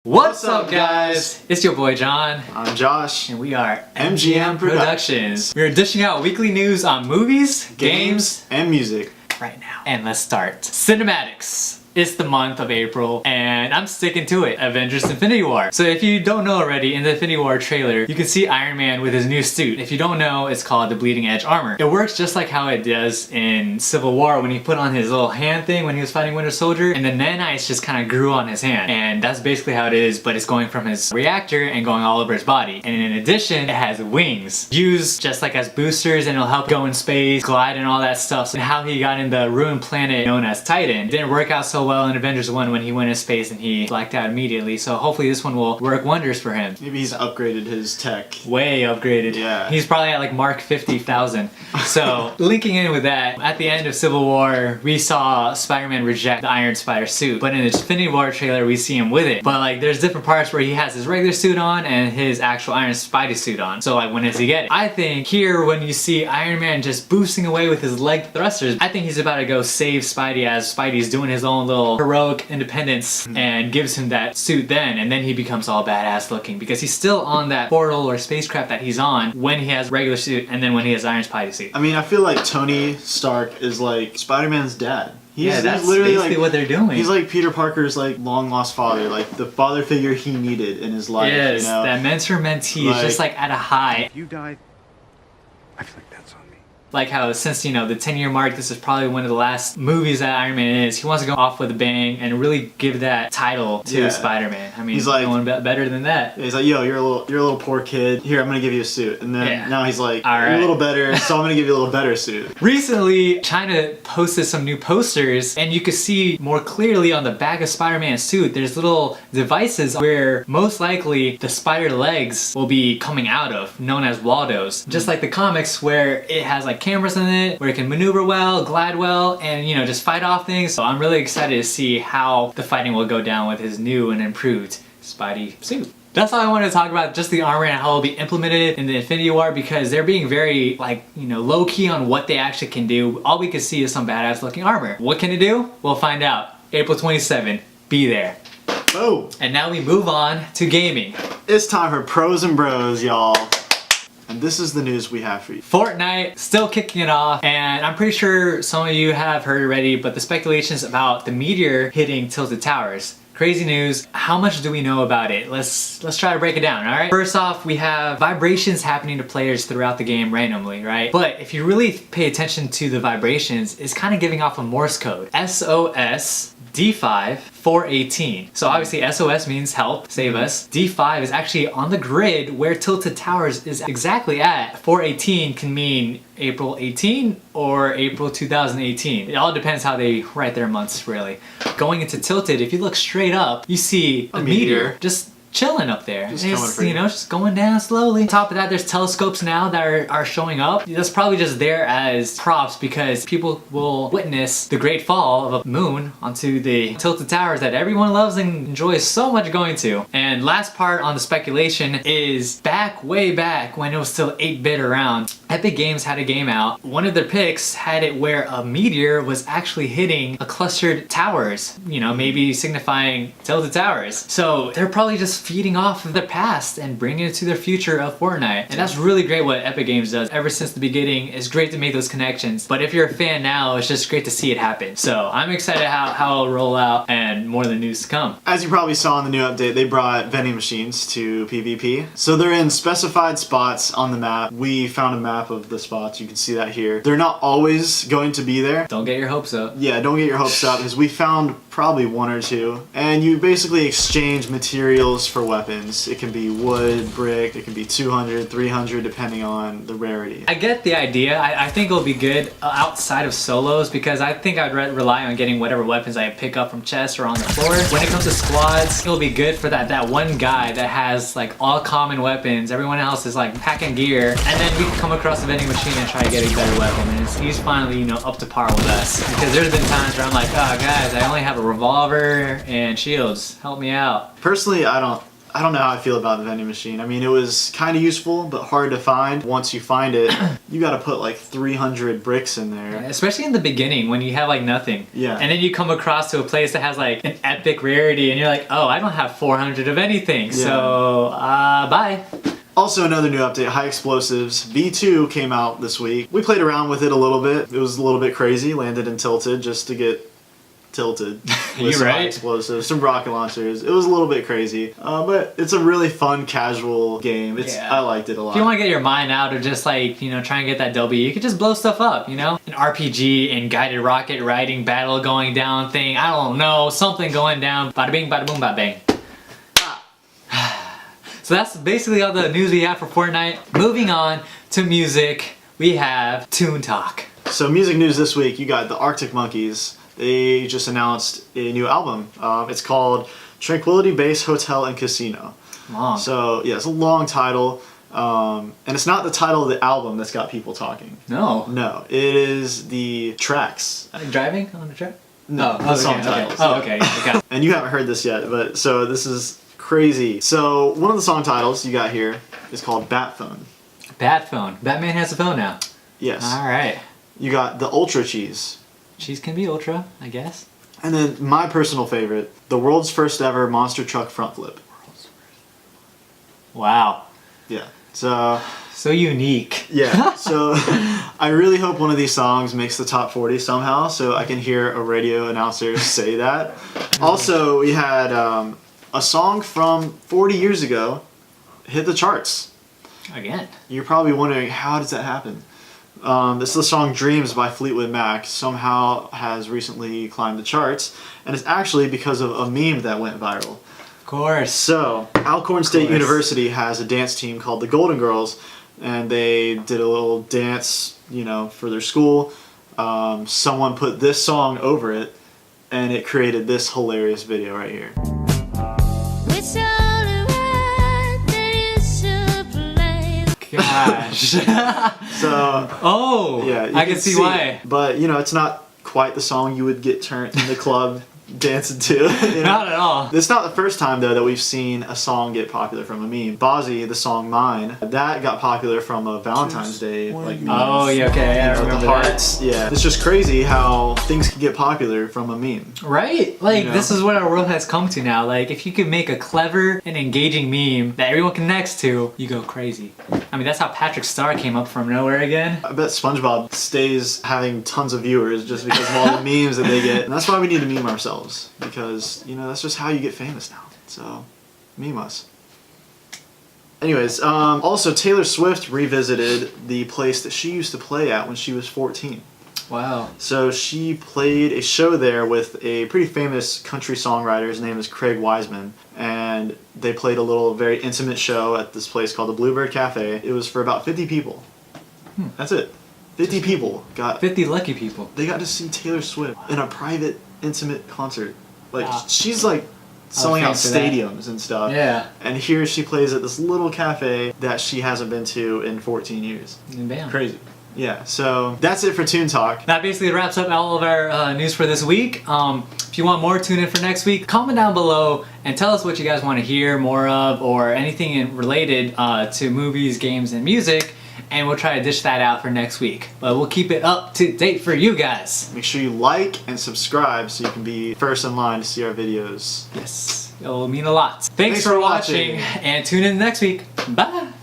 What's up, guys? It's your boy John. I'm Josh. And we are MGM Productions. We're dishing out weekly news on movies, games, and music right now. And let's start. Cinematics. It's the month of April, and I'm sticking to it. Avengers Infinity War. So if you don't know already, in the Infinity War trailer, you can see Iron Man with his new suit. If you don't know, it's called the Bleeding Edge Armor. It works just like how it does in Civil War when he put on his little hand thing when he was fighting Winter Soldier, and the nanites just kind of grew on his hand. And that's basically how it is, but it's going from his reactor and going all over his body. And in addition, it has wings. Used just like as boosters, and it'll help go in space, glide and all that stuff. So how he got in the ruined planet known as Titan didn't work out so well in Avengers 1 when he went in space and he blacked out immediately. So hopefully this one will work wonders for him. Maybe he's upgraded his tech. Way upgraded. Yeah. He's probably at like Mark 50,000. So linking in with that, at the end of Civil War, we saw Spider-Man reject the Iron Spider suit. But in the Infinity War trailer, we see him with it. But like there's different parts where he has his regular suit on and his actual Iron Spidey suit on. So like when does he get it? I think here when you see Iron Man just boosting away with his leg thrusters, I think he's about to go save Spidey as Spidey's doing his own little heroic independence and gives him that suit then, and then he becomes all badass looking because he's still on that portal or spacecraft that he's on when he has regular suit and then when he has Iron Spidey suit. I mean, I feel like Tony Stark is like Spider-Man's dad. Yeah, that's literally basically like what they're doing. He's like Peter Parker's like long lost father, like the father figure he needed in his life. Yes, you know? that mentor-mentee is just like at a high. If you die, I feel like that's on me. Like how since, you know, the 10-year mark, this is probably one of the last movies that Iron Man is. He wants to go off with a bang and really give that title to Spider-Man. I mean, he's like going better than that. He's like, yo, you're a little poor kid. Here, I'm gonna give you a suit. And then now he's like, all right, you're a little better, so I'm gonna give you a little better suit. Recently, China posted some new posters, and you could see more clearly on the back of Spider-Man's suit, there's little devices where most likely the spider legs will be coming out of, known as Waldos. Just like the comics where it has like cameras in it, where it can maneuver well, glide well, and you know, just fight off things. So I'm really excited to see how the fighting will go down with his new and improved Spidey suit. That's all I wanted to talk about, just the armor and how it'll be implemented in the Infinity War, because they're being very, like, you know, low-key on what they actually can do. All we can see is some badass looking armor. What can it do? We'll find out. April 27, be there. Oh! And now we move on to gaming. It's time for pros and bros, y'all. And this is the news we have for you. Fortnite still kicking it off, and I'm pretty sure some of you have heard already, but the speculations about the meteor hitting Tilted Towers. Crazy news. How much do we know about it? Let's try to break it down, all right? First off, we have vibrations happening to players throughout the game randomly, right? But if you really pay attention to the vibrations, it's kind of giving off a Morse code. SOS D5 418. So obviously SOS means help, save us. D5 is actually on the grid where Tilted Towers is exactly at. 418 can mean April 18 or April 2018. It all depends how they write their months, really. Going into Tilted, if you look straight up, you see a meteor just chilling up there. Just you know, just going down slowly. On top of that, there's telescopes now that are showing up. That's probably just there as props because people will witness the great fall of a moon onto the Tilted Towers that everyone loves and enjoys so much going to. And last part on the speculation is way back when it was still 8-bit around, Epic Games had a game out. One of their picks had it where a meteor was actually hitting a clustered towers, you know, maybe signifying Tilted Towers. So they're probably just feeding off of their past and bringing it to their future of Fortnite. And that's really great what Epic Games does. Ever since the beginning, it's great to make those connections. But if you're a fan now, it's just great to see it happen. So I'm excited how it'll roll out and more of the news to come. As you probably saw in the new update, they brought vending machines to PvP. So they're in specified spots on the map. We found a map of the spots. You can see that here. They're not always going to be there. Don't get your hopes up. Yeah, don't get your hopes up because we found probably one or two. And you basically exchange materials for weapons. It can be wood, brick, it can be 200, 300 depending on the rarity. I get the idea. I think it'll be good outside of solos because I think I'd rely on getting whatever weapons I pick up from chests or on the floor. When it comes to squads, it'll be good for that one guy that has like all common weapons. Everyone else is like packing gear, and then we can come across the vending machine and try to get a better weapon, and he's finally, you know, up to par with us. Because there's been times where I'm like, oh guys, I only have a revolver and shields. Help me out. Personally, I don't I don't know how I feel about the vending machine. I mean, it was kind of useful, but hard to find. Once you find it, you got to put like 300 bricks in there. Especially in the beginning when you have like nothing. Yeah. And then you come across to a place that has like an epic rarity and you're like, oh, I don't have 400 of anything. Yeah. So, bye. Also, another new update, High Explosives. V2 came out this week. We played around with it a little bit. It was a little bit crazy. Landed in Tilted just to get tilted with You some right? high explosives, some rocket launchers. It was a little bit crazy, but it's a really fun, casual game. I liked it a lot. If you want to get your mind out of just like, you know, try and get that W, you could just blow stuff up, you know? An RPG and guided rocket riding battle going down thing, I don't know, something going down, bada bing, bada boom, bada bang. So that's basically all the news we have for Fortnite. Moving on to music, we have Toon Talk. So music news this week, you got the Arctic Monkeys. They just announced a new album. It's called Tranquility Base Hotel and Casino. Long. So yeah, it's a long title. And it's not the title of the album that's got people talking. No. No, it is the tracks. Driving on the track? No, the song titles. Oh, okay. Okay. And you haven't heard this yet, but so this is crazy. So one of the song titles you got here is called Bat Phone. Bat phone. Batman has a phone now. Yes. Alright. You got the Ultra Cheese. Cheese can be ultra, I guess. And then my personal favorite, the world's first ever monster truck front flip. Wow. Yeah. So So unique. yeah. So I really hope one of these songs makes the top 40 somehow, so I can hear a radio announcer say that. Also, we had a song from 40 years ago hit the charts. Again. You're probably wondering, how does that happen? This is the song Dreams by Fleetwood Mac, somehow has recently climbed the charts, and it's actually because of a meme that went viral. Of course. So, Alcorn State University has a dance team called the Golden Girls, and they did a little dance, you know, for their school. Someone put this song over it, and it created this hilarious video right here. Gosh. So, oh, yeah, I can see why. it. But, you know, it's not quite the song you would get turned in the club dancing to. You know? Not at all. It's not the first time, though, that we've seen a song get popular from a meme. Bozzy, the song Mine, that got popular from a Valentine's Day like meme. Oh, yeah, okay, I remember the hearts. Yeah. It's just crazy how things can get popular from a meme. Right? Like, You know? this is what our world has come to now. Like, if you could make a clever and engaging meme that everyone connects to, you go crazy. I mean, that's how Patrick Star came up from nowhere again. I bet SpongeBob stays having tons of viewers just because of all the memes that they get. And that's why we need to meme ourselves. Because, you know, that's just how you get famous now. So, meme us. Anyways, also Taylor Swift revisited the place that she used to play at when she was 14. Wow. So she played a show there with a pretty famous country songwriter. His name is Craig Wiseman. And they played a little very intimate show at this place called the Bluebird Cafe. It was for about 50 people. That's it. 50 people got... 50 lucky people. They got to see Taylor Swift in a private, intimate concert. Like, Wow. she's like selling out thanks for that. stadiums and stuff. Yeah. And here she plays at this little cafe that she hasn't been to in 14 years. And bam. Crazy. Yeah, so that's it for Toon Talk. That basically wraps up all of our news for this week. If you want more, tune in for next week. Comment down below and tell us what you guys want to hear more of or anything related to movies, games, and music. And we'll try to dish that out for next week. But we'll keep it up to date for you guys. Make sure you like and subscribe so you can be first in line to see our videos. Yes, it will mean a lot. Thanks Thanks for for watching watching. and tune in next week. Bye.